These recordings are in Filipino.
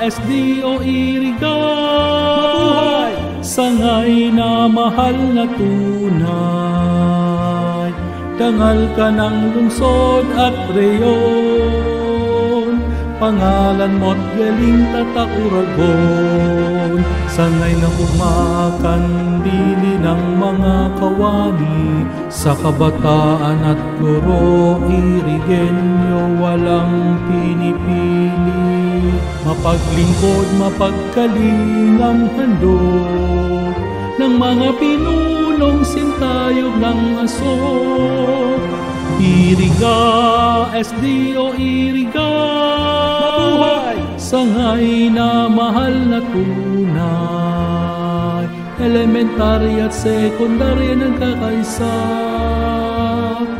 SDO Iriga, sangay na mahal na tunay, dangal ka ng lungsod at reyon, pangalan mo't galing tatak Uragon, sanay na kumakandili ng mga kawani, sa kabataan at guro Irigenyo walang pinipili, mapaglingkod mapagkaling ang handog ng mga pinunong sintayog ng aso. Iriga, SDO Iriga, mabuhay! Sangay na mahal na tunay, elementary at sekundarya ng kakaisa,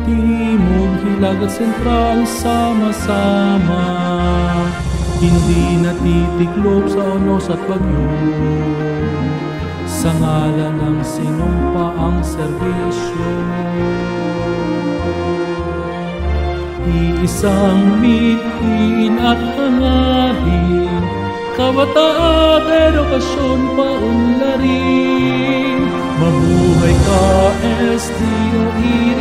timog, hilag at sentral sama-sama, hindi natitiklop sa unos at bagyo, sa ngalan ng sinumpaang serbisyo. Iisang mithiin at hangarin, kabataan, edukasyon, paunlarin. Mabuhay ka, SDO Iriga.